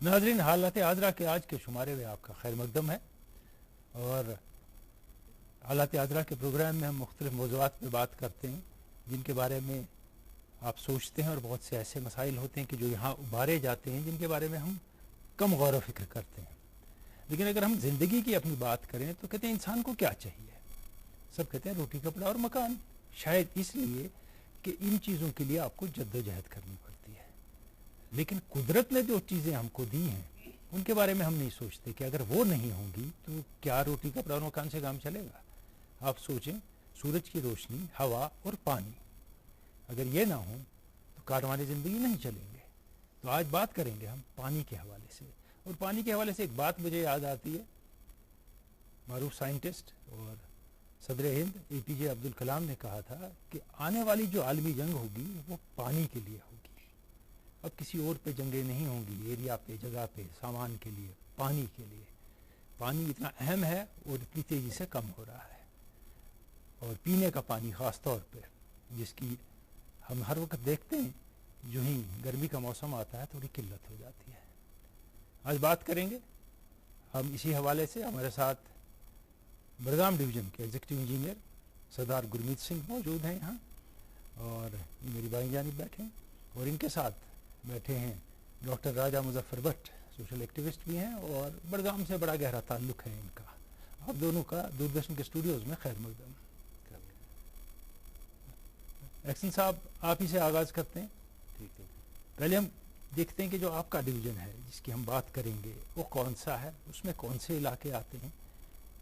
नाज़रीन, हालत आज़रा के आज के शुमारे में आपका खैर मकदम है। और हालत आज़रा के प्रोग्राम में हम मुख्तलिफ मौज़ूआत पर बात करते हैं जिनके बारे में आप सोचते हैं, और बहुत से ऐसे मसाइल होते हैं कि जो यहाँ उभारे जाते हैं जिनके बारे में हम कम गौर व फिक्र करते हैं। लेकिन अगर हम ज़िंदगी की अपनी बात करें तो कहते हैं इंसान को क्या चाहिए। सब कहते हैं रोटी कपड़ा और मकान, शायद इसलिए कि इन चीज़ों के लिए आपको जद्दोजहद करनी पड़ती है। लेकिन कुदरत ने जो चीज़ें हमको दी हैं उनके बारे में हम नहीं सोचते कि अगर वो नहीं होंगी तो क्या रोटी कपड़ा और मकान से काम चलेगा। आप सोचें, सूरज की रोशनी, हवा और पानी, अगर ये ना हो तो कारवाने ज़िंदगी नहीं चलेंगे। तो आज बात करेंगे हम पानी के हवाले से। और पानी के हवाले से एक बात मुझे याद आती है, मारूफ साइंटिस्ट और सदर हिंद APJ अब्दुल कलाम ने कहा था कि आने वाली जो आलमी जंग होगी वो पानी के लिए होगी। अब किसी और पे जंगें नहीं होंगी, एरिया पे, जगह पे, सामान के लिए, पानी के लिए। पानी इतना अहम है और इतनी तेज़ी से कम हो रहा है। और पीने का पानी ख़ास तौर पे, जिसकी हम हर वक्त देखते हैं, जो ही गर्मी का मौसम आता है थोड़ी किल्लत हो जाती है। आज बात करेंगे हम इसी हवाले से। हमारे साथ बड़गाम डिवीज़न के एग्जीक्यूटिव इंजीनियर सरदार गुरमीत सिंह मौजूद हैं यहाँ, और ये मेरी बाईं जानिब बैठे हैं। और इनके साथ बैठे हैं डॉक्टर राजा मुजफ्फर भट्ट, सोशल एक्टिविस्ट भी हैं और बड़गाम से बड़ा गहरा ताल्लुक़ है इनका। आप दोनों का दूरदर्शन के स्टूडियोज़ में खैर मकदम। एक्सन साहब, आप ही से आगाज़ करते हैं। ठीक है। पहले हम देखते हैं कि जो आपका डिवीज़न है जिसकी हम बात करेंगे वो कौन सा है, उसमें कौन से इलाके आते हैं,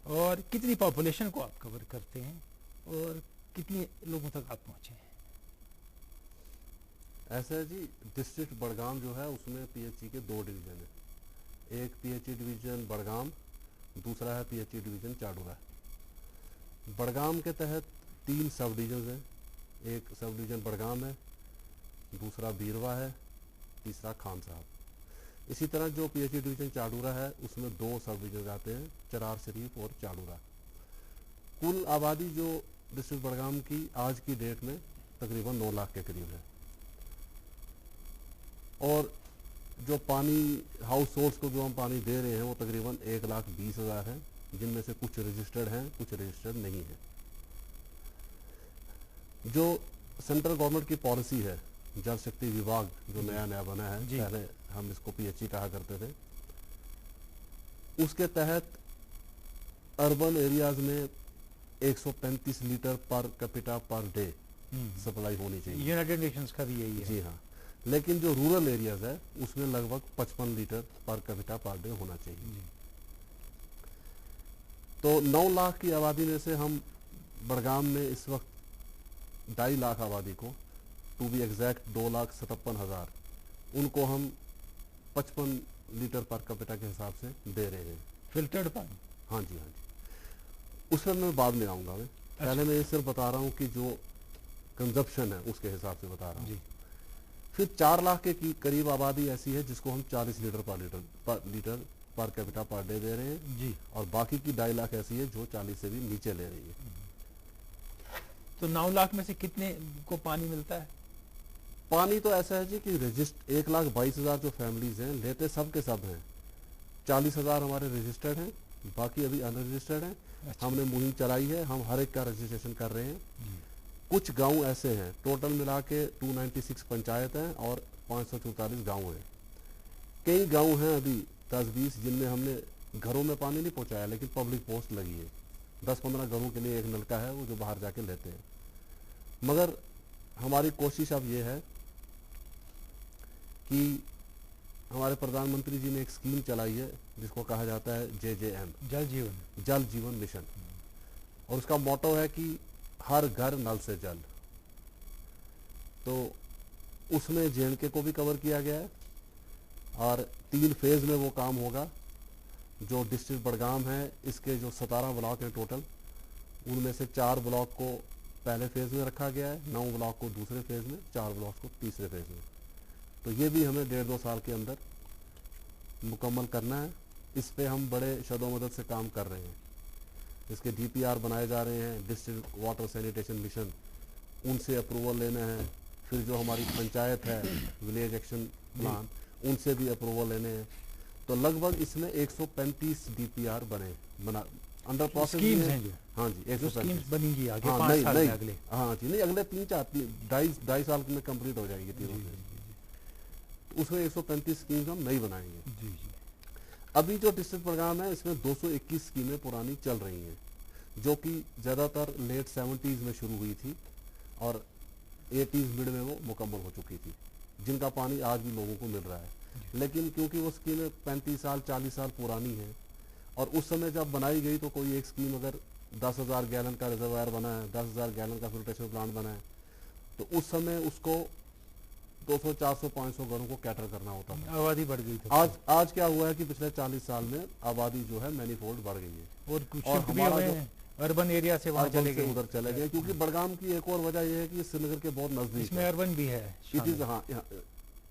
और कितनी पॉपुलेशन को आप कवर करते हैं, और कितने लोगों तक आप पहुँचे हैं। ऐसा है जी, डिस्ट्रिक्ट बड़गाम जो है उसमें PHE के 2 डिवीज़न है। एक PHE डिवीज़न बड़गाम, दूसरा है PHE डिवीज़न चाडूरा। बड़गाम के तहत 3 सब डिवीज़न हैं। एक सब डिवीज़न बड़गाम है, दूसरा बीरवा है, तीसरा खान साहब। इसी तरह जो PHE डिवीज़न चाडूरा है उसमें 2 सब डिवीज़न आते हैं, चरार शरीफ और चाडूरा। कुल आबादी जो डिस्ट्रिक्ट बड़गाम की आज की डेट में तकरीबन 9 लाख के करीब है। और जो पानी हाउस होल्ड्स को जो हम पानी दे रहे हैं वो तकरीबन 1,20,000 है, जिनमें से कुछ रजिस्टर्ड हैं, कुछ रजिस्टर्ड नहीं है। जो सेंट्रल गवर्नमेंट की पॉलिसी है, जल शक्ति विभाग जो नया बना है, पहले हम इसको PHE कहा करते थे, उसके तहत अर्बन एरियाज में 135 litre per capita per day supply होनी चाहिए। यूनाइटेड नेशंस का भी यही है। जी हाँ, लेकिन जो रूरल एरियाज है उसमें लगभग 55 litre per capita per day होना चाहिए। तो 9 लाख की आबादी में से हम बड़गाम में इस वक्त 2.5 लाख आबादी को, टू बी एग्जैक्ट 2,57,000, उनको हम 55 लीटर पर कैपिटा के हिसाब से दे रहे हैं फिल्टर्ड पानी। हाँ जी, हाँ जी, उस पर मैं बाद में आऊँगा। मैं पहले मैं ये सिर्फ बता रहा हूँ कि जो कंजप्शन है उसके हिसाब से बता रहा हूँ। फिर 4 लाख के करीब आबादी ऐसी है जिसको हम 40 litre per capita per day they रहे हैं जी, और बाकी की 2.5 लाख ऐसी है जो 40 से भी नीचे ले रही है। तो 9 लाख में से कितने को पानी मिलता है? पानी तो ऐसा है जी कि 1,22,000 जो फैमिलीज हैं लेते सब के सब हैं। 40,000 हमारे रजिस्टर्ड हैं, बाकी अभी अनरजिस्टर्ड हैं। अच्छा। हमने मुहिम चलाई है, हम हर एक का रजिस्ट्रेशन कर रहे हैं। कुछ गांव ऐसे हैं, टोटल मिला के 296 पंचायत हैं और 544 गांव हैं। कई गांव हैं अभी 10-20 जिनमें हमने घरों में पानी नहीं पहुंचाया, लेकिन पब्लिक पोस्ट लगी है। 10-15 घरों के लिए एक नलका है वो जो बाहर जाके लेते हैं। मगर हमारी कोशिश अब ये है कि हमारे प्रधानमंत्री जी ने एक स्कीम चलाई है जिसको कहा जाता है JJM, जल जीवन मिशन, और उसका मोटो है कि हर घर नल से जल। तो उसमें JNK को भी कवर किया गया है और 3 फेज में वो काम होगा। जो डिस्ट्रिक्ट बड़गाम है इसके जो 17 ब्लॉक हैं टोटल, उनमें से 4 ब्लॉक को पहले फेज में रखा गया है, 9 ब्लॉक को दूसरे फेज में, 4 ब्लॉक को तीसरे फेज में। तो ये भी हमें 1.5-2 साल के अंदर मुकम्मल करना है। इस पे हम बड़े शदोमदद से काम कर रहे हैं। इसके DPR बनाए जा रहे हैं, डिस्ट्रिक्ट वाटर सैनिटेशन मिशन, उनसे अप्रूवल लेना है। फिर जो हमारी पंचायत है, विलेज एक्शन प्लान, उनसे भी अप्रूवल लेने हैं। तो लगभग इसमें 135 DPR बना अंडर प्रोसेस हैं जो। हाँ जी, 135 बनेंगी आगे हाँ, 5 साल में अगले। हाँ जी, नहीं अगले 2.5 साल में कंप्लीट हो जाएगी तीनों से। तो उसमें 135 स्कीम्स हम नहीं बनाएंगे। जी जी। अभी जो डिस्ट्रिक्ट प्रोग्राम है इसमें 221 स्कीमें पुरानी चल रही हैं, जो कि ज़्यादातर लेट 70s में शुरू हुई थी और 80s मिड में वो मुकम्मल हो चुकी थी, जिनका पानी आज भी लोगों को मिल रहा है। लेकिन क्योंकि वो स्कीमें 35 साल 40 साल पुरानी हैं और उस समय जब बनाई गई तो कोई एक स्कीम अगर 10,000 गैलन का रिजर्वायर बना है, 10,000 गैलन का फिल्ट्रेशन प्लांट बना है, तो उस समय उसको 200, 400, 500 घरों को कैटर करना होता था। आबादी बढ़ गई थी। आज क्या हुआ है कि पिछले 40 साल में आबादी जो है मैनीफोल्ड बढ़ गई है और हमारा जो अर्बन एरिया से वहाँ चले गए, उधर चले गए, क्योंकि बड़गाम की एक और वजह यह है कि श्रीनगर के बहुत नजदीक इसमें अर्बन भी है। हाँ,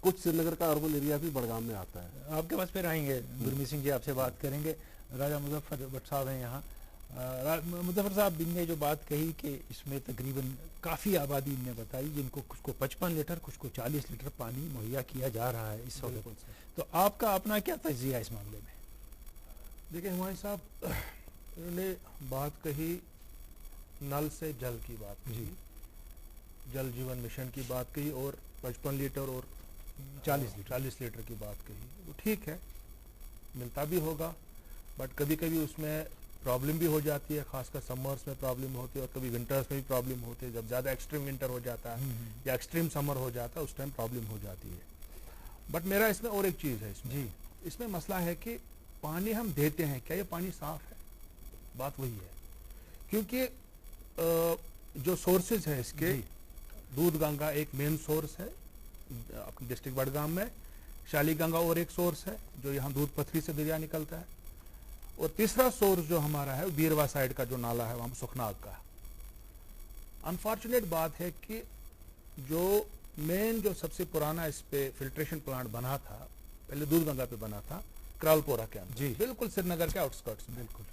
कुछ श्रीनगर का अर्बन एरिया भी बड़गाम में आता है। आपके पास फिर आएंगे गुरमीत सिंह जी, आपसे बात करेंगे। राजा मुजफ्फर भट्ट साहब हैं यहाँ। मुजफ्फर साहब ने जो बात कही कि इसमें तकरीबन काफ़ी आबादी ने बताई, जिनको कुछ को 55 लीटर कुछ को 40 लीटर पानी मुहैया किया जा रहा है इस वक्त। तो आपका अपना क्या तज्जिया इस मामले में? देखिए हुमायूं साहब, उन्होंने बात कही नल से जल की बात कही, जल जीवन मिशन की बात कही और 55 लीटर और 40 लीटर की बात कही। वो ठीक है, मिलता भी होगा, बट कभी कभी उसमें प्रॉब्लम भी हो जाती है, खासकर समर्स में प्रॉब्लम होती है और कभी विंटर्स में भी प्रॉब्लम होती है। जब ज़्यादा एक्सट्रीम विंटर हो जाता है या एक्सट्रीम समर हो जाता है, उस टाइम प्रॉब्लम हो जाती है। बट मेरा इसमें और एक चीज़ है इसमें मसला है कि पानी हम देते हैं, क्या ये पानी साफ है? बात वही है, क्योंकि जो सोर्सेज है इसके, दूध गंगा एक मेन सोर्स है अपने डिस्ट्रिक्ट बड़गाम में, शाली गंगा और एक सोर्स है जो यहाँ दूध पथरी से दरिया निकलता है, और तीसरा सोर्स जो हमारा है बीरवा साइड का जो नाला है वहाँ सुखनाग का। अनफॉर्चुनेट बात है कि जो मेन जो सबसे पुराना इस पे फिल्ट्रेशन प्लांट बना था, पहले दूध गंगा पे बना था क्रालपोरा के अंदर, बिल्कुल श्रीनगर के आउटस्कर्ट्स में, बिल्कुल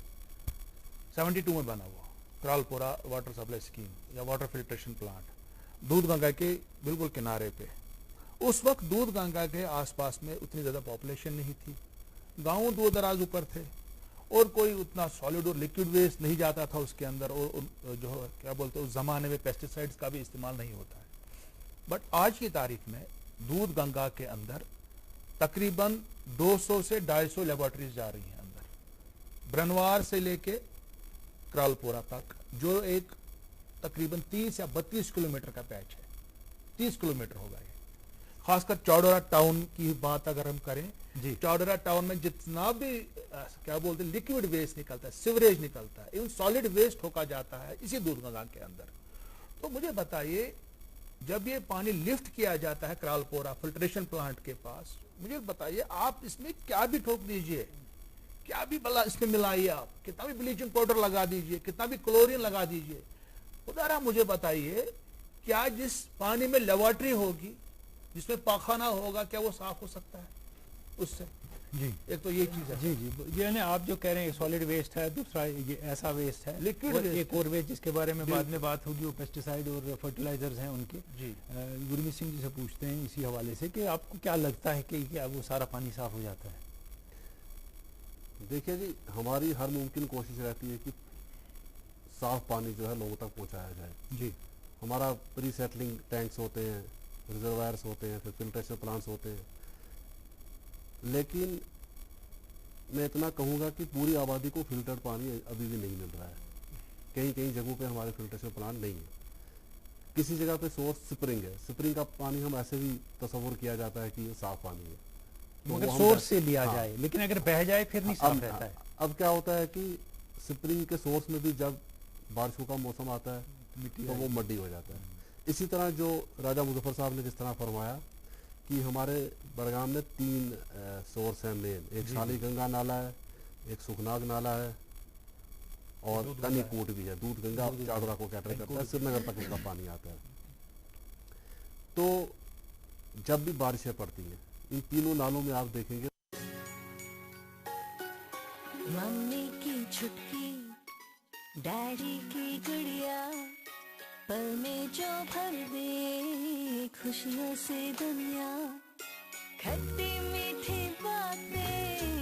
72 में बना हुआ क्रालपोरा वाटर सप्लाई स्कीम या वाटर फिल्ट्रेशन प्लांट दूध गंगा के बिल्कुल किनारे पे। उस वक्त दूध गंगा के आसपास में उतनी ज्यादा पॉपुलेशन नहीं थी, गांव दूर दराज ऊपर थे और कोई उतना सॉलिड और लिक्विड वेस्ट नहीं जाता था उसके अंदर, और जो क्या बोलते हैं उस जमाने में पेस्टिसाइड्स का भी इस्तेमाल नहीं होता है। बट आज की तारीख में दूध गंगा के अंदर तकरीबन 200 से 250 लेबोरेटरीज जा रही हैं अंदर, ब्रनवार से लेके क्रालपोरा तक, जो एक तकरीबन 30 या 32 किलोमीटर का पैच है, 30 किलोमीटर होगा ये। खासकर चौडोरा टाउन की बात अगर हम करें, चौडोरा टाउन में जितना भी क्या बोलते हैं लिक्विड वेस्ट निकलता है, सिवरेज निकलता है, इवन सॉलिड वेस्ट होका जाता है इसी दूध गंगा के अंदर। तो मुझे बताइए, जब ये पानी लिफ्ट किया जाता है क्रालपोरा फिल्ट्रेशन प्लांट के पास, मुझे बताइए आप इसमें क्या भी ठोक दीजिए, क्या भी भला इसमें मिलाइए, आप कितना भी ब्लीचिंग पाउडर लगा दीजिए, कितना भी क्लोरीन लगा दीजिए, उदाहरण मुझे बताइए क्या जिस पानी में लेबोरेटरी होगी, जिसमें पाखाना होगा, क्या वो साफ हो सकता है उससे? जी, एक तो ये चीज है। जी जी, यानी आप जो कह रहे हैं सॉलिड वेस्ट है, दूसरा ये ऐसा वेस्ट है, लिक्विड वेस्ट, एक और वेस्ट जिसके बारे में बाद में बात होगी, वो पेस्टिसाइड और फर्टिलाइजर्स हैं उनके। जी, गुरमीत सिंह जी से पूछते हैं इसी हवाले से कि आपको क्या लगता है कि क्या वो सारा पानी साफ हो जाता है? देखिए जी, हमारी हर मुमकिन कोशिश रहती है कि साफ पानी जो है लोगों तक पहुंचाया जाए। जी, हमारा प्री सेटलिंग टैंक्स होते हैं, रिजर्वायर्स होते हैं, फिर फिल्ट्रेशन प्लांट्स होते हैं, लेकिन मैं इतना कहूँगा कि पूरी आबादी को फिल्टर्ड पानी अभी भी नहीं मिल रहा है। कहीं कहीं जगहों पे हमारे फिल्ट्रेशन प्लांट नहीं है, किसी जगह पे सोर्स स्प्रिंग है, स्प्रिंग का पानी हम ऐसे भी तस्वुर किया जाता है कि ये साफ पानी है, तो अगर सोर्स से लिया जाए, लेकिन अगर बह जाए फिर नहीं साफ रहता है। अब क्या होता है कि स्प्रिंग के सोर्स में भी जब बारिशों का मौसम आता है तो वो मड्डी हो जाता है। इसी तरह जो राजा मुजफ्फर साहब ने जिस तरह फरमाया कि हमारे बड़गाम में 3 सोर्स हैं मेन, एक शाली गंगा नाला है, एक सुखनाग नाला है और कनीकूट भी है। दूध गंगा चाडोरा को कैटर करता है, श्रीनगर तक उसका पानी आता है। तो जब भी बारिशें पड़ती हैं इन तीनों नालों में आप देखेंगे, मम्मी की छुटकी, डैडी की गुड़िया, पल में जो भर दे खुशियों से दुनिया, खट्टी मीठी बातें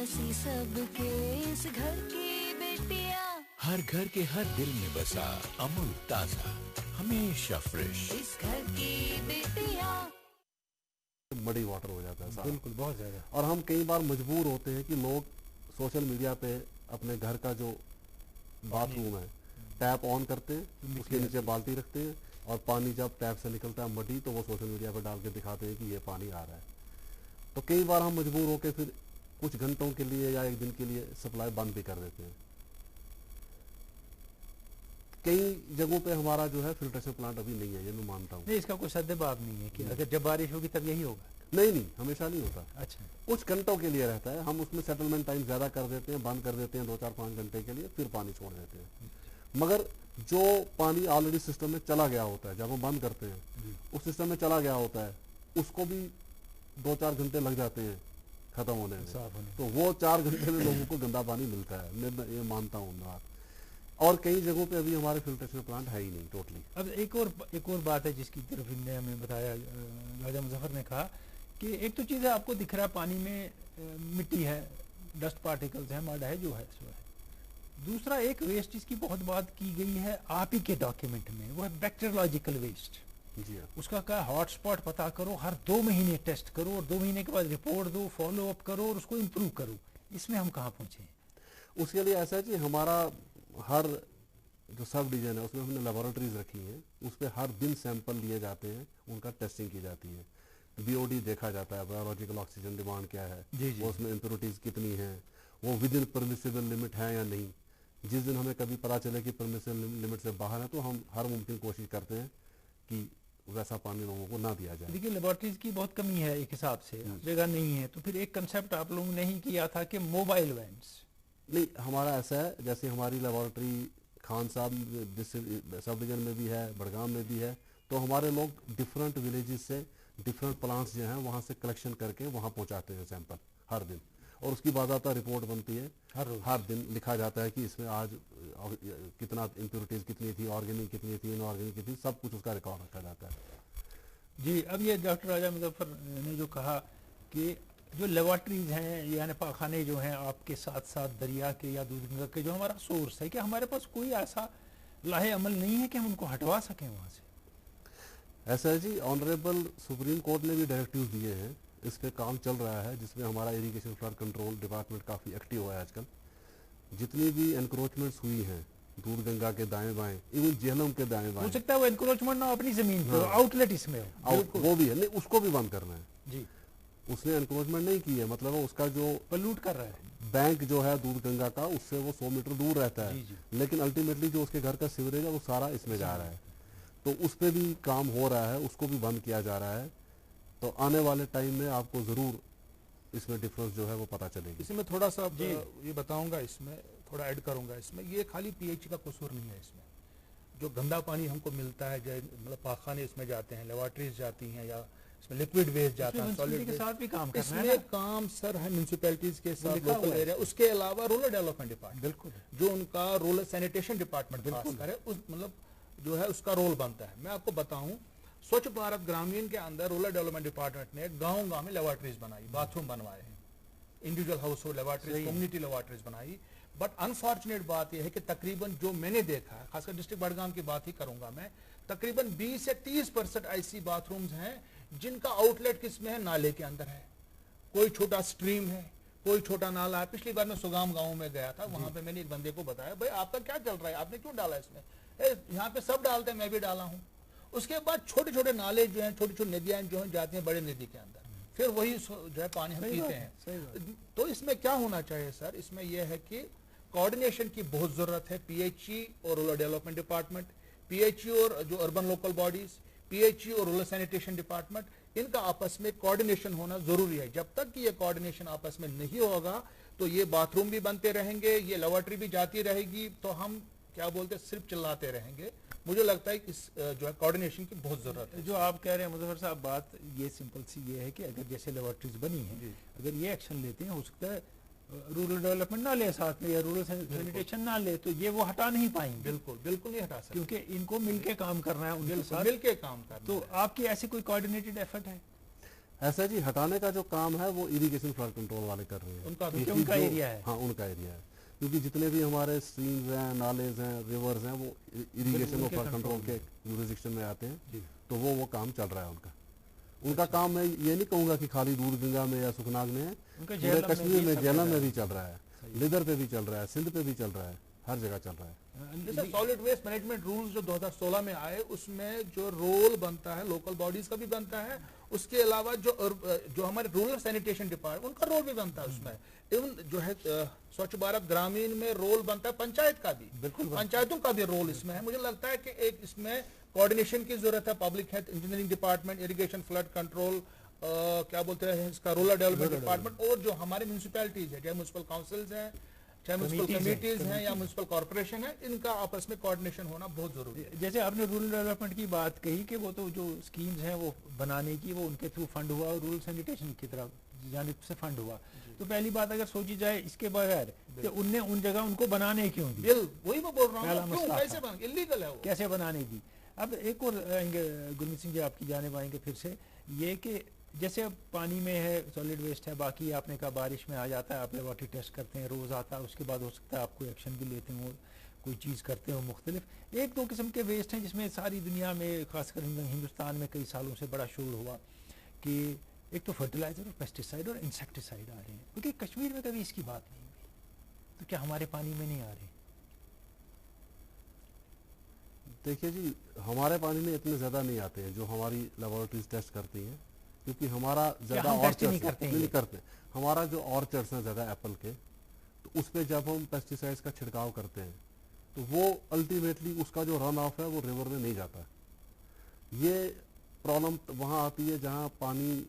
बसी सबके इस घर की बेटियां, हर घर के हर दिल में बसा अमूल ताजा, हमेशा फ्रेश। इस घर की बेटियां। मडी वाटर हो जाता है सारा। बिल्कुल, बहुत ज्यादा। और हम कई बार मजबूर होते हैं कि लोग सोशल मीडिया पे अपने घर का जो बाथरूम है टैप ऑन करते हैं, उसके नीचे बाल्टी रखते हैं और पानी जब टैप से निकलता है मडी तो वो सोशल मीडिया पे डाल के दिखाते हैं कि ये पानी आ रहा है। तो कई बार हम मजबूर होकर फिर कुछ घंटों के लिए या एक दिन के लिए सप्लाई बंद भी कर देते हैं। कई जगहों पे हमारा जो है फिल्ट्रेशन प्लांट अभी नहीं है, ये मैं मानता हूँ। नहीं, इसका कोई सद्देबाब नहीं है कि अगर जब बारिश होगी तब यही होगा। नहीं, हमेशा नहीं होता। अच्छा, कुछ घंटों के लिए रहता है, हम उसमें सेटलमेंट टाइम ज़्यादा कर देते हैं, बंद कर देते हैं 2-4-5 घंटे के लिए, फिर पानी छोड़ देते हैं। मगर जो पानी ऑलरेडी सिस्टम में चला गया होता है, जब हम बंद करते हैं उस सिस्टम में चला गया होता है, उसको भी 2-4 घंटे लग जाते हैं खत्म होने में। तो वो 4 घंटे में लोगों को गंदा पानी मिलता है, मैं ये मानता हूँ बात। और कई जगहों पे अभी हमारे फिल्ट्रेशन प्लांट है ही नहीं टोटली। अब एक और बात है जिसकी तरफ इनने हमें बताया, राजा मुजफ्फर ने कहा कि एक तो चीज़ है आपको दिख रहा है पानी में मिट्टी है, डस्ट पार्टिकल्स है, मड है, जो है सो है। दूसरा एक वेस्ट जिसकी बहुत बात की गई है आप ही के डॉक्यूमेंट में, वो है बैक्टीरियोलॉजिकल वेस्ट। जी हाँ। उसका क्या हॉटस्पॉट पता करो, हर 2 महीने टेस्ट करो और 2 महीने के बाद रिपोर्ट दो, फॉलो अप करो और उसको इम्प्रूव करो। इसमें हम कहाँ पहुँचे? उसके लिए ऐसा है कि हमारा हर जो सब डिवीजन है उसमें हमने लेबोरेटरीज रखी हैं, उस पर हर दिन सैंपल लिए जाते हैं, उनका टेस्टिंग की जाती है, बीओडी देखा जाता है, बायोलॉजिकल ऑक्सीजन डिमांड क्या है, वो उसमें इम्प्योरिटीज कितनी है, वो विद इन परमिसिबल लिमिट है या नहीं। जिस दिन हमें कभी पता चले कि परमिसिबल लिमिट से बाहर है तो हम हर मुमकिन कोशिश करते हैं कि वैसा पानी लोगों को ना दिया जाए। देखिए लेबोरेटरीज की बहुत कमी है एक हिसाब से, जगह नहीं है, तो फिर एक कंसेप्ट आप लोगों ने ही किया था कि मोबाइल वैन्स। नहीं, हमारा ऐसा है जैसे हमारी लेबोरेटरी खान साहब सब डिवीजन में भी है, बड़गाम में भी है, तो हमारे लोग डिफरेंट विलेजेस से डिफरेंट प्लांट्स जो हैं वहाँ से कलेक्शन करके वहाँ पहुँचाते हैं सैंपल हर दिन, और उसकी बाकायदा रिपोर्ट बनती है, हर दिन लिखा जाता है कि इसमें आज कितना इम्प्योरिटीज कितनी थी, ऑर्गेनिक कितनी थी, इनऑर्गेनिक कितनी, सब कुछ उसका रिकॉर्ड रखा जाता है। जी, अब ये डॉक्टर राजा मुजफ्फर ने जो कहा कि जो लेबोरेटरीज हैं यानी पाखाने जो हैं आपके साथ साथ दरिया के या दूध के जो हमारा सोर्स है, क्या हमारे पास कोई ऐसा लाहे अमल नहीं है कि हम उनको हटवा सकें वहाँ से? ऐसा है जी, ऑनरेबल सुप्रीम कोर्ट ने भी डायरेक्टिव दिए हैं, इस पे काम चल रहा है, जिसमें हमारा इरिगेशन फ्लड कंट्रोल डिपार्टमेंट काफ़ी एक्टिव हुआ है आजकल। जितनी भी एनक्रोचमेंट्स हुई हैं दूध गंगा के दाएं बाएं, इवन जेहलम के दाएं बाएं, हो सकता है वो एनक्रोचमेंट ना अपनी जमीन पे, आउटलेट इसमें हो, वो भी है, नहीं उसको भी बंद करना है जी। उसने एनक्रोचमेंट नहीं की है, मतलब उसका जो पल्यूट कर रहा है बैंक जो है दूध गंगा का, उससे वो 100 मीटर दूर रहता है, लेकिन अल्टीमेटली जो उसके घर का सीवरेज है वो सारा इसमें जा रहा है, तो उस पर भी काम हो रहा है, उसको भी बंद किया जा रहा है। तो आने वाले टाइम में आपको ज़रूर इसमें डिफरेंस जो है वो पता चलेगी। इसमें थोड़ा सा ये बताऊंगा, इसमें थोड़ा ऐड करूंगा, इसमें ये खाली पीएच का कसूर नहीं है। इसमें जो गंदा पानी हमको मिलता है, मतलब पाखाने इसमें जाते हैं, लेबोरेटरीज जाती हैं, या इसमें लिक्विड वेस्ट जाता है, सॉलिड के साथ भी काम करना है। इसमें काम सर है म्यूनिसिपैलिटीज के साथ, लोकल एरिया, उसके अलावा रूरल डेवलपमेंट डिपार्टमेंट, बिल्कुल जो उनका रूरल सैनिटेशन डिपार्टमेंट खास करे उस मतलब जो है उसका रोल बनता है। मैं आपको बताऊं, स्वच्छ भारत ग्रामीण के अंदर रूरल डेवलपमेंट डिपार्टमेंट ने गांव-गांव में लेबोरेटरीज बनाई, बाथरूम बनवाए हैं, individual house hold laboratories, community laboratories बनाई। बट अनफॉर्चुनेट बात यह है कि तकरीबन जो मैंने देखा है, खासकर डिस्ट्रिक्ट बड़गाम की बात ही करूंगा मैं, तकरीबन 20 से 30% ऐसी बाथरूम्स हैं जिनका आउटलेट किसमें है, नाले के अंदर है, कोई छोटा स्ट्रीम है, कोई छोटा नाला है। पिछली बार मैं सुगाम गांव में गया था, वहां पे मैंने एक बंदे को बताया, भाई आपका क्या चल रहा है, आपने क्यों डाला इसमें? यहाँ पे सब डालते हैं, मैं भी डाला हूँ। उसके बाद छोटे छोटे नाले जो हैं, छोटी छोटी नदियां जो हैं जाती हैं बड़े नदी के अंदर, फिर वही जो है पानी हम पीते हैं। तो इसमें क्या होना चाहिए सर, इसमें यह है कि कोऑर्डिनेशन की बहुत जरूरत है। पीएचई और रूरल डेवलपमेंट डिपार्टमेंट, पीएचई और जो अर्बन लोकल बॉडीज, पीएचई और रूरल सैनिटेशन डिपार्टमेंट, इनका आपस में कोऑर्डिनेशन होना जरूरी है। जब तक कि ये कोऑर्डिनेशन आपस में नहीं होगा तो ये बाथरूम भी बनते रहेंगे, ये लेबोरेटरी भी जाती रहेगी, तो हम क्या बोलते हैं सिर्फ चिल्लाते रहेंगे। मुझे लगता है इस जो है कोऑर्डिनेशन की बहुत जरूरत है। जो आप कह रहे हैं मुजफ्फर साहब, बात ये सिंपल सी ये है कि अगर जैसे लेबोरेटरीज बनी है, अगर ये एक्शन लेते हैं, हो सकता है रूरल डेवलपमेंट ना ले साथ में, या रूरल सैनिटेशन ना ले, तो ये वो हटा नहीं पाएंगे। बिल्कुल बिल्कुल नहीं हटा सकते, क्योंकि इनको मिलके काम करना है, उनके साथ मिलके काम करना। तो आपकी ऐसी कोई कोऑर्डिनेटेड एफर्ट है? ऐसा जी हटाने का जो काम है वो इरिगेशन फ्लड कंट्रोल वाले कर रहे हैं, उनका एरिया है। हाँ उनका एरिया है, क्योंकि जितने भी हमारे स्ट्रीम्स हैं, नालेज हैं, रिवर्स हैं, वो इरिगेशन और फ्लड कंट्रोल के यूरिसडिक्शन में आते हैं, तो वो काम चल रहा है उनका काम। मैं ये नहीं कहूँगा कि खाली दूधगंगा में या सुखनाग में है, पूरे कश्मीर में, झेलम में भी चल रहा है, लिदर पे भी चल रहा है, सिंध पे भी चल रहा है, हर जगह चल रहा है। जैसे सॉलिड वेस्ट मैनेजमेंट रूल्स जो 2016 में आए, उसमें जो रोल बनता है लोकल बॉडीज का भी बनता है, उसके अलावा जो हमारे रूरल सैनिटेशन डिपार्टमेंट उनका रोल भी बनता है उसमें। इवन जो है स्वच्छ भारत ग्रामीण में रोल बनता है पंचायत का भी, बिल्कुल पंचायतों का भी रोल इसमें है। मुझे लगता है कि एक इसमें कोऑर्डिनेशन की जरूरत है। Public health engineering department, irrigation flood control, क्या बोलते हैं इसका, रूरल डेवलपमेंट डिपार्टमेंट, और जो हमारी म्यूनिसिपैलिटीज है, चाहे म्यूनिसिपल काउंसिल्स हैं, चाहे म्यूनिसिपल कमेटीज हैं या म्यूनिसिपल कॉर्पोरेशन है, इनका आपस में कोऑर्डिनेशन होना बहुत जरूरी है। जैसे आपने रूरल डेवलपमेंट की बात कही कि वो तो जो स्कीम्स हैं वो बनाने की, वो उनके थ्रू फंड हुआ और रूरल सैनिटेशन की तरफ जानिब से फंड हुआ। तो पहली बात अगर सोची जाए इसके बगैर कि उनने उन जगह उनको बनाने क्यों दी, वही मैं बोल रहा हूँ, क्यों कैसे बन, इलीगल है वो, कैसे बनाने दी। अब एक और आएंगे गुरमीत सिंह जी, आपकी जानिब आएंगे फिर से, ये कि जैसे अब पानी में है, सॉलिड वेस्ट है, बाकी आपने कहा बारिश में आ जाता है, आप लेबॉरेटरी टेस्ट करते हैं, रोज़ आता है, उसके बाद हो सकता है आप कोई एक्शन भी लेते हो, कोई चीज़ करते हो मुख्तलिफ। एक दो किस्म के वेस्ट हैं जिसमें सारी दुनिया में, खासकर हिंदुस्तान में कई सालों से बड़ा शोर हुआ कि एक तो फर्टिलाइज़र और पेस्टिसाइड और इंसेक्टिसाइड आ रहे हैं, क्योंकि कश्मीर में कभी इसकी बात नहीं हुई, तो क्या हमारे पानी में नहीं आ रहे? देखिए जी, हमारे पानी में इतने ज़्यादा नहीं आते हैं जो हमारी लेबोरेटरीज टेस्ट करती हैं, क्योंकि हमारा ज़्यादा ऑर्चर्ड्स नहीं करते। हमारा जो ऑर्चर्ड्स हैं ज़्यादा एप्पल के, तो उस पर जब हम पेस्टिसाइड्स का छिड़काव करते हैं तो वो अल्टीमेटली उसका जो रन ऑफ है वो रिवर में नहीं जाता। ये प्रॉब्लम वहाँ आती है जहाँ पानी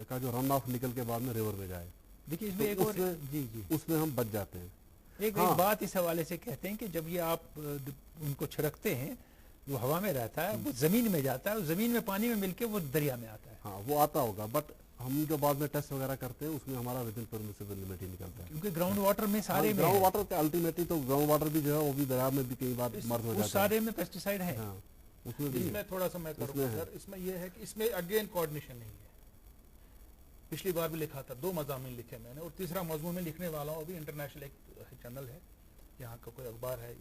का जो रन ऑफ निकल के बाद में रिवर में जाए। देखिए इसमें एक और जी उसमें हम बच जाते हैं। एक बात इस हवाले से कहते हैं कि जब ये आप उनको छिड़कते हैं, वो हवा में रहता है, वो जमीन में जाता है, जमीन में पानी में मिलके वो दरिया में आता है। हाँ वो आता होगा, बट हम जो बाद में टेस्ट वगैरह करते हैं उसमें हमारा विदिन परमिसिबल लिमिट ही निकलता है, क्योंकि ग्राउंड वाटर में सारे में, ग्राउंड वाटर का अल्टीमेटली तो ग्राउंड वाटर भी जो है वो भी दरिया में भी कई बार मर्ज हो जाता है, सारे में पेस्टिसाइड है। हाँ, उसमें भी इसमें थोड़ा सा मैं करूँगा सर, इसमें यह है कि इसमें अगेन कोऑर्डिनेशन नहीं है। पिछली बार भी लिखा था, 2 मज़ामीन लिखे मैंने, और तीसरा मजमून में लिखने वाला हूँ। अभी इंटरनेशनल एक चैनल है, यहाँ का कोई अखबार है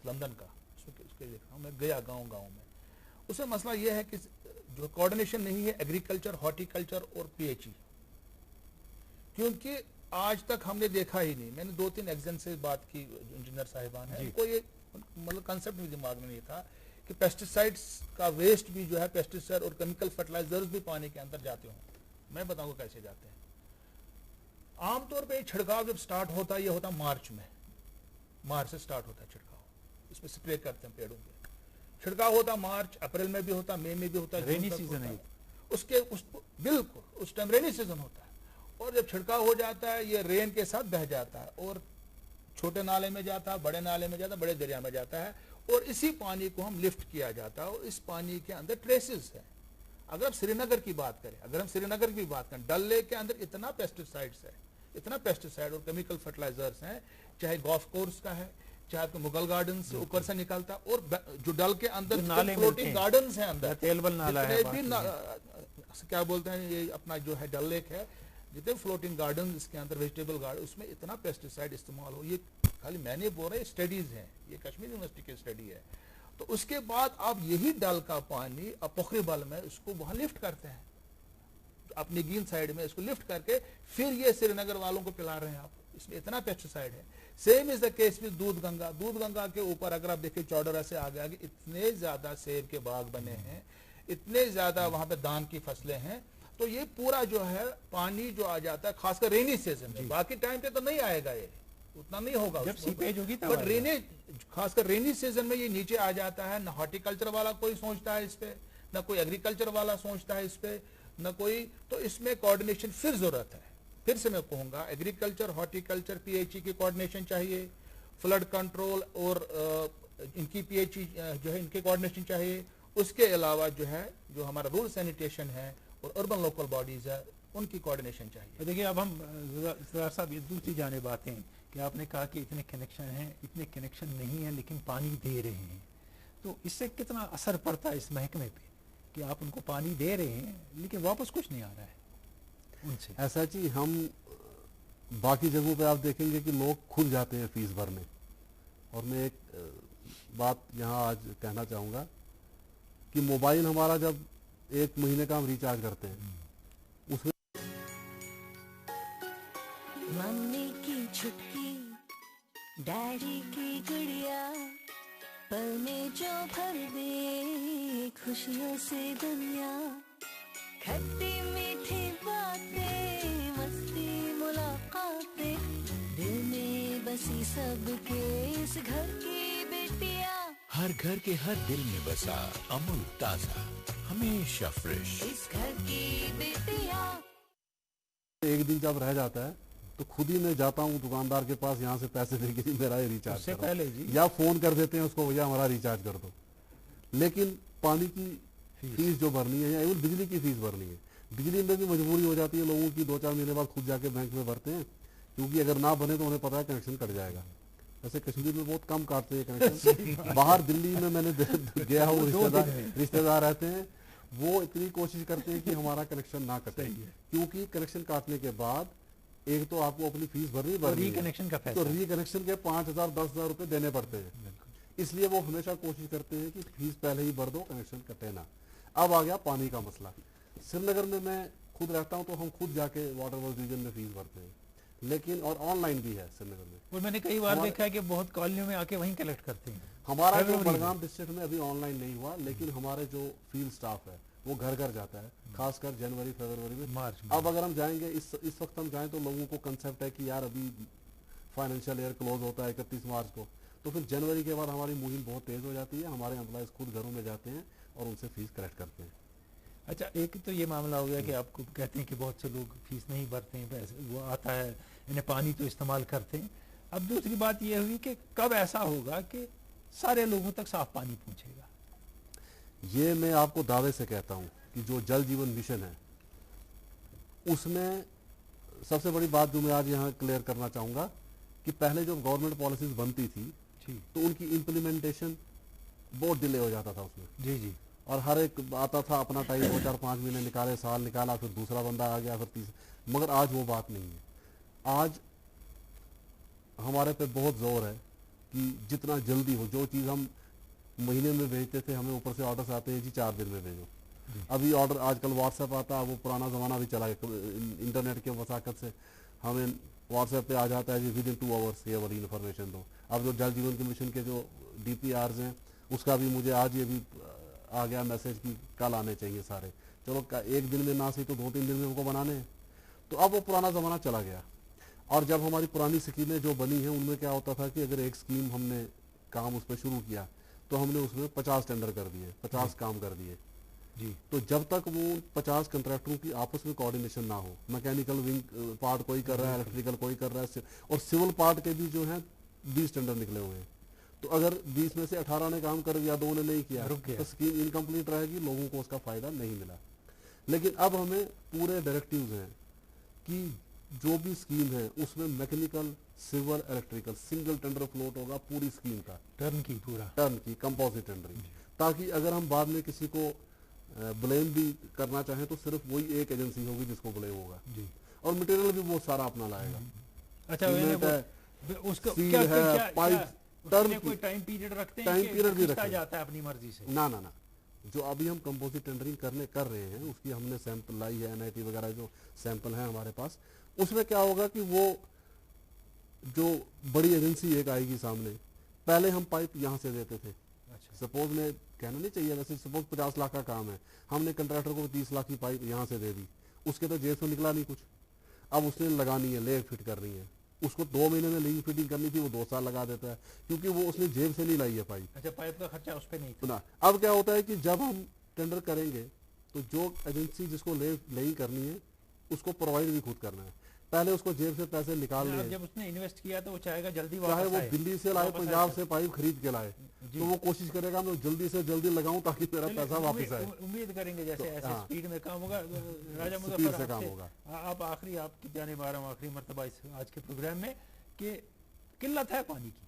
लंदन का, उसके लिख रहा हूँ मैं, गया गाँव में। उसमें मसला यह है कि जो कोऑर्डिनेशन नहीं है एग्रीकल्चर, हॉर्टिकल्चर और पीएचई, क्योंकि आज तक हमने देखा ही नहीं। मैंने 2-3 एग्जाम से बात की, इंजीनियर साहिबान है, उनको ये मतलब कंसेप्ट भी दिमाग में नहीं था कि पेस्टिसाइड्स का वेस्ट भी जो है, पेस्टिसाइड और केमिकल फर्टिलाइजर्स भी पानी के अंदर जाते हों। मैं बताऊंगा कैसे जाते हैं। आमतौर पे छिड़काव जब स्टार्ट होता है, ये होता मार्च में, मार्च से स्टार्ट होता है छिड़काव। इसमें स्प्रे करते हैं पेड़ों पे, छिड़काव होता मार्च, अप्रैल में भी होता, मई में भी होता है, रेनी सीजन है उसके बिल्कुल उस टाइम रेनी सीजन होता है। और जब छिड़काव हो जाता है, ये रेन के साथ बह जाता है और छोटे नाले में जाता है, बड़े नाले में जाता है, बड़े दरिया में जाता है, और इसी पानी को हम लिफ्ट किया जाता है। और इस पानी के अंदर ट्रेसेस है। अगर हम श्रीनगर की बात करें, डल लेक के अंदर इतना पेस्टिसाइड्स है, इतना पेस्टिसाइड और केमिकल फर्टिलाइजर्स हैं, चाहे गोल्फ कोर्स का है, चाहे आपके मुगल गार्डन से ऊपर से निकलता, और जो डल के अंदर फ्लोटिंग गार्डन्स हैं अंदर, तेलबल नाला है, क्या बोलते हैं ये अपना जो है डल लेक है, जितने फ्लोटिंग गार्डन इसके अंदर, वेजिटेबल गार्डन, उसमें इतना पेस्टिसाइड इस्तेमाल हो। ये खाली मैंने बोल रहा है, स्टडीज हैं, ये कश्मीर यूनिवर्सिटी की स्टडी है। तो उसके बाद आप यही डल का पानी अब पोखरीबल में इसको वहां लिफ्ट करते हैं, अपनी गीन साइड में इसको लिफ्ट करके फिर ये श्रीनगर वालों को पिला रहे हैं आप। इसमें इतना पेस्टिसाइड है। Same is the case with Dudhganga के ऊपर अगर आप देखिए, चौडरा से आगे इतने ज्यादा सेब के बाग बने हैं, इतने ज्यादा वहां पे धान की फसलें हैं। तो ये पूरा जो है पानी जो आ जाता है, खासकर रेनी सीजन में, बाकी टाइम पे तो नहीं आएगा, ये उतना नहीं होगा, जब सीपेज होगी तब, बट रेनी, खासकर रेनी सीजन में ये नीचे आ जाता है। ना हॉर्टिकल्चर वाला कोई सोचता है इस पे, ना कोई एग्रीकल्चर वाला सोचता है इस पे, न कोई। तो इसमें कोऑर्डिनेशन फिर जरूरत है। फिर से मैं कहूंगा, एग्रीकल्चर, हॉर्टिकल्चर, पीएचई की कोऑर्डिनेशन चाहिए, फ्लड कंट्रोल और इनकी पीएचई जो है इनके कोऑर्डिनेशन चाहिए। उसके अलावा जो है, जो हमारा रूरल सैनिटेशन है और अर्बन लोकल बॉडीज है, उनकी कोऑर्डिनेशन चाहिए। देखिए अब हम साहब, ये दूसरी जानिब आते हैं कि आपने कहा कि इतने कनेक्शन हैं, इतने कनेक्शन नहीं है लेकिन पानी दे रहे हैं, तो इससे कितना असर पड़ता है इस महकमे पे? कि आप उनको पानी दे रहे हैं लेकिन वापस कुछ नहीं आ रहा है उनसे। ऐसा जी, हम बाकी जगहों पे आप देखेंगे कि लोग खुद जाते हैं फीस भरने। और मैं एक बात यहाँ आज कहना चाहूँगा कि मोबाइल हमारा जब 1 महीने का हम रिचार्ज करते हैं, उसमें मम्मी की छुटकी, डैडी की गुड़िया, पल में जो भर दे खुशियों से दुनिया, खट्टी मीठी बातें, मस्ती मुलाकातें, दिल में बसी सबके इस घर की बेटियां, हर घर के हर दिल में बसा अमूल ताजा, हमेशा फ्रेश। इस घर की बेटियां। एक दिन जब रह जाता है तो खुद ही मैं जाता हूँ दुकानदार के पास, यहाँ से पैसे दे के मेरा ये रिचार्ज उससे करो। पहले जी या फोन कर देते हैं उसको, भैया हमारा रिचार्ज कर दो। लेकिन पानी की फीस जो भरनी है या इवन बिजली की फीस भरनी है, बिजली में भी मजबूरी हो जाती है लोगों की, 2-4 महीने बाद खुद जाके बैंक में भरते हैं, क्योंकि अगर ना बने तो उन्हें पता है कनेक्शन कट जाएगा। वैसे कश्मीर में बहुत कम काटते हैं कनेक्शन। बाहर दिल्ली में मैंने गया हूँ, रिश्तेदार रहते हैं, वो इतनी कोशिश करते हैं कि हमारा कनेक्शन ना कटे, क्योंकि कनेक्शन काटने के बाद एक तो आपको अपनी फीस भरनी री कनेक्शन का पैसा, तो री कनेक्शन के 5,000-10,000 रुपए देने पड़ते हैं। इसलिए वो हमेशा कोशिश करते हैं कि फीस पहले ही भर दो, कनेक्शन कटे ना। अब आ गया पानी का मसला। श्रीनगर में मैं खुद रहता हूँ तो हम खुद जाके वाटर वर्क रीजन में फीस भरते हैं, लेकिन और ऑनलाइन भी है श्रीनगर में। और मैंने कई बार देखा है कि बहुत कॉलोनियों में आके वहीं कलेक्ट करते हैं। हमारा जो बड़गाम डिस्ट्रिक्ट में अभी ऑनलाइन नहीं हुआ, लेकिन हमारे जो फील्ड स्टाफ है वो घर घर जाता है, खासकर जनवरी फरवरी में, मार्च में। अब अगर हम जाएंगे इस वक्त हम जाएं तो लोगों को कंसेप्ट है कि यार अभी फाइनेंशियल ईयर क्लोज होता है 31 मार्च को, तो फिर जनवरी के बाद हमारी मुहिम बहुत तेज हो जाती है। हमारे एम्प्लॉयज खुद घरों में जाते हैं और उनसे फीस कलेक्ट करते हैं। अच्छा, एक तो ये मामला हो गया कि आपको कहते हैं कि बहुत से लोग फीस नहीं भरते हैं, पैसे वो आता है, इन्हें पानी तो इस्तेमाल करते हैं। अब दूसरी बात ये हुई कि कब ऐसा होगा कि सारे लोगों तक साफ पानी पहुंचेगा? ये मैं आपको दावे से कहता हूं कि जो जल जीवन मिशन है उसमें सबसे बड़ी बात जो मैं आज यहाँ क्लियर करना चाहूंगा कि पहले जो गवर्नमेंट पॉलिसीज बनती थी तो उनकी इम्प्लीमेंटेशन बहुत डिले हो जाता था उसमें। जी जी। और हर एक आता था अपना टाइम, 2-4-5 महीने निकाले, साल निकाला, फिर दूसरा बंदा आ गया, फिर तीसरा। मगर आज वो बात नहीं है। आज हमारे पे बहुत जोर है कि जितना जल्दी हो, जो चीज़ हम महीने में भेजते थे, हमें ऊपर से ऑर्डर्स आते हैं जी 4 दिन में भेजो। अभी ऑर्डर आजकल व्हाट्सएप आता है, वो पुराना ज़माना भी चला गया। इंटरनेट के वसाकत से हमें व्हाट्सएप पे आ जाता है जी विद इन 2 आवर्स ये वाली इन्फॉर्मेशन दो। अब जो जल जीवन के मिशन के जो DPRs हैं उसका भी मुझे आज ये भी आ गया मैसेज कि कल आने चाहिए सारे। चलो एक दिन में ना सही तो 2-3 दिन में उनको बनाने हैं। तो अब वो पुराना ज़माना चला गया। और जब हमारी पुरानी स्कीमें जो बनी हैं उनमें क्या होता था कि अगर एक स्कीम हमने काम उस पर शुरू किया तो हमने उसमें 50 टेंडर कर दिए, 50 काम कर दिए जी। तो जब तक वो 50 कंट्रैक्टरों की आपस में कोऑर्डिनेशन ना हो, मैकेनिकल विंग पार्ट कोई कर रहा है, इलेक्ट्रिकल कोई कर रहा है, और सिविल पार्ट के भी जो है 20 टेंडर निकले हुए हैं। तो अगर 20 में से 18 ने काम कर दिया, 2 ने नहीं किया, तो स्कीम इनकम्प्लीट रहेगी, लोगों को उसका फायदा नहीं मिला। लेकिन अब हमें पूरे डायरेक्टिव्स हैं कि जो भी स्कीम है उसमें mechanical, civil, electrical single tender float होगा पूरी स्कीम का, टर्न की कंपोजिट टेंडरिंग, ताकि अगर हम बाद में किसी को ब्लेम भी करना चाहें तो सिर्फ वही एक एजेंसी होगी जिसको ब्लेम होगा जी। और मटेरियल भी बहुत सारा अपना लाएगा। अच्छा, उसका क्या पाइप टर्न कोई टाइम पीरियड रखते हैं? टाइम पीरियड भी रखा जाता है अपनी मर्जी से? ना ना ना, जो अभी हम कंपोजिट टेंडरिंग कर रहे हैं उसकी हमने सैंपल लाई है, NIT वगैरह जो सैंपल है हमारे पास। उसमें क्या होगा कि वो जो बड़ी एजेंसी एक आएगी सामने, पहले हम पाइप यहाँ से देते थे। सपोज में कहना नहीं चाहिए, वैसे सपोज 50 लाख का काम है, हमने कंट्रैक्टर को 30 लाख की पाइप यहाँ से दे दी, उसके तो जेब से निकला नहीं कुछ। अब उसने लगानी है, लेग फिट करनी है, उसको 2 महीने में लेग फिटिंग करनी थी, वो 2 साल लगा देता है, क्योंकि वो उसने जेब से नहीं लाई है पाइप। अच्छा, पाइप का खर्चा उस पर नहीं था। अब क्या होता है कि जब हम टेंडर करेंगे तो जो एजेंसी जिसको लेइंग करनी है उसको प्रोवाइड भी खुद करना है। पहले उसको जेब से पैसे निकाल ले, जब उसने इन्वेस्ट किया तो वो चाहेगा जल्दी वापस चाहे वो दिल्ली से लाए, पंजाब से पाइप खरीद के लाए, तो वो कोशिश करेगा मैं जल्दी से जल्दी लगाऊं ताकि मेरा पैसा वापस आए। उम्मीद करेंगे जैसे ऐसे स्पीड में काम होगा। राजा स्पीड से काम होगा। आप आखिरी, आपकी जाने बार आखिरी मरतबा इस आज के प्रोग्राम में कि किल्लत है पानी की,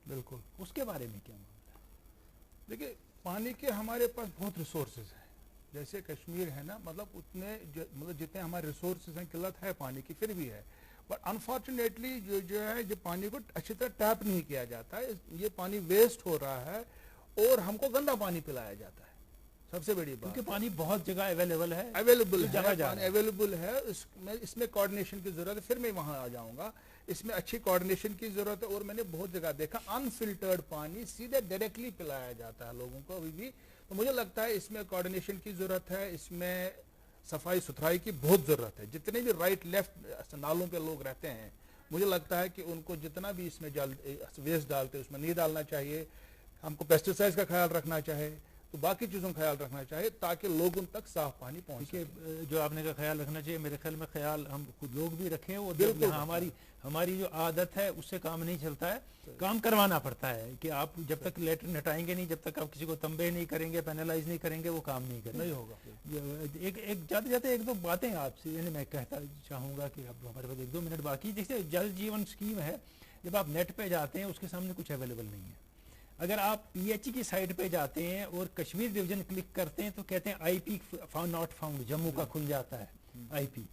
बिल्कुल, उसके बारे में क्या मामला है? देखिए, पानी के हमारे पास बहुत रिसोर्सेज हैं, जैसे कश्मीर है ना, मतलब उतने मतलब जितने हमारे रिसोर्सेज हैं, किल्लत है पानी की फिर भी है, बट अनफॉर्चुनेटली जो है जो पानी को अच्छी तरह टैप नहीं किया जाता है, ये पानी वेस्ट हो रहा है और हमको गंदा पानी पिलाया जाता है, सबसे बड़ी बात। क्योंकि पानी बहुत जगह अवेलेबल है, अवेलेबल है, इसमें कोऑर्डिनेशन की जरूरत है। फिर मैं वहां आ जाऊंगा, इसमें अच्छी कोऑर्डिनेशन की जरूरत है। और मैंने बहुत जगह देखा अनफिल्टर्ड पानी सीधे डायरेक्टली पिलाया जाता है लोगों को अभी भी। तो मुझे लगता है इसमें कोऑर्डिनेशन की जरूरत है, इसमें सफाई सुथराई की बहुत जरूरत है। जितने भी राइट लेफ्ट नालों पे लोग रहते हैं, मुझे लगता है कि उनको जितना भी इसमें वेस्ट डालते हैं उसमें नहीं डालना चाहिए। हमको पेस्टिसाइड्स का ख्याल रखना चाहिए, तो बाकी चीज़ों का ख्याल रखना चाहिए ताकि लोगों तक साफ पानी पहुंचे। जो आपने का ख्याल रखना चाहिए, मेरे ख्याल में ख्याल हम खुद लोग भी रखें। और बिल्कुल हमारी जो आदत है उससे काम नहीं चलता है, काम करवाना पड़ता है कि आप जब तक लेटर हटाएंगे नहीं, जब तक आप किसी को तंबे नहीं करेंगे, पेनलाइज नहीं करेंगे, वो काम नहीं करेंगे, नहीं होगा। एक जाते जाते एक दो बातें आपसे मैं कहता चाहूँगा कि अब हमारे पास 1-2 मिनट बाकी। जैसे जल जीवन स्कीम है, जब आप नेट पे जाते हैं उसके सामने कुछ अवेलेबल नहीं है। अगर आप पीएचई की साइट पे जाते हैं और कश्मीर डिवीजन क्लिक करते हैं तो कहते हैं आईपी नॉट फाउंड, जम्मू का खुल जाता है आईपी।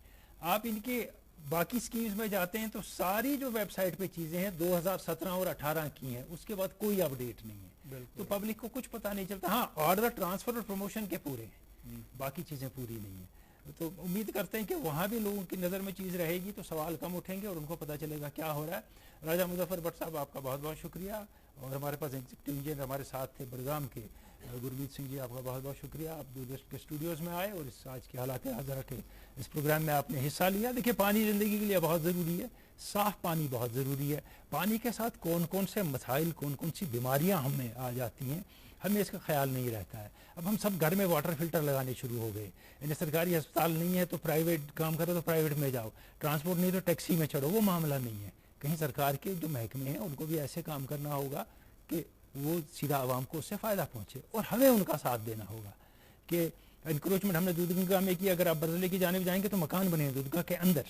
आप इनके बाकी स्कीम्स में जाते हैं तो सारी जो वेबसाइट पे चीजें हैं 2017 और 18 की हैं, उसके बाद कोई अपडेट नहीं है, तो पब्लिक को कुछ पता नहीं चलता। हाँ, ऑर्डर ट्रांसफर और प्रमोशन के पूरे हैं, बाकी चीजें पूरी नहीं है। तो उम्मीद करते हैं कि वहाँ भी लोगों की नज़र में चीज़ रहेगी तो सवाल कम उठेंगे और उनको पता चलेगा क्या हो रहा है। राजा मुजफ्फर भट्ट साहब, आपका बहुत बहुत शुक्रिया। और हमारे पास एग्जीक्यूटिव इंजीनियर हमारे साथ थे बड़गाम के गुरमीत सिंह जी, आपका बहुत बहुत शुक्रिया। आप दूरदर्शन के स्टूडियोज़ में आए और इस आज के हालात हाज़िर के इस प्रोग्राम में आपने हिस्सा लिया। देखिए, पानी ज़िंदगी के लिए बहुत ज़रूरी है, साफ़ पानी बहुत ज़रूरी है। पानी के साथ कौन कौन से मसाइल, कौन कौन सी बीमारियाँ हमें आ जाती हैं, हमें इसका ख्याल नहीं रहता है। अब हम सब घर में वाटर फिल्टर लगाने शुरू हो गए। यानी सरकारी अस्पताल नहीं है तो प्राइवेट काम करो तो प्राइवेट में जाओ, ट्रांसपोर्ट नहीं तो टैक्सी में चढ़ो, वो मामला नहीं है। कहीं सरकार के जो महकमे हैं उनको भी ऐसे काम करना होगा कि वो सीधा आवाम को उससे फ़ायदा पहुँचे, और हमें उनका साथ देना होगा कि इंक्रोचमेंट हमने दूधगंगा में की। अगर आप बदले की जाने जाएंगे तो मकान बने दूधगंगा के अंदर,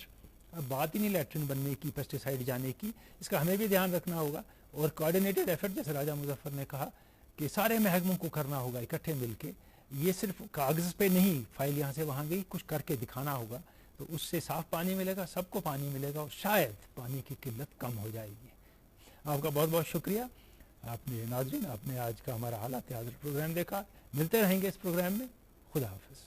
अब बात ही नहीं लैट्रिन बनने की, पेस्टिसाइड जाने की, इसका हमें भी ध्यान रखना होगा। और कोऑर्डिनेटेड एफर्ट, जैसे राजा मुजफ्फर ने कहा कि सारे महकमों को करना होगा इकट्ठे मिलके। ये सिर्फ कागज़ पे नहीं, फाइल यहाँ से वहाँ गई, कुछ करके दिखाना होगा, तो उससे साफ़ पानी मिलेगा, सबको पानी मिलेगा और शायद पानी की किल्लत कम हो जाएगी। आपका बहुत बहुत शुक्रिया। आपने नाज़रीन, आपने आज का हमारा हालात हाज़िर प्रोग्राम देखा। मिलते रहेंगे इस प्रोग्राम में। खुदा हाफ़िज़।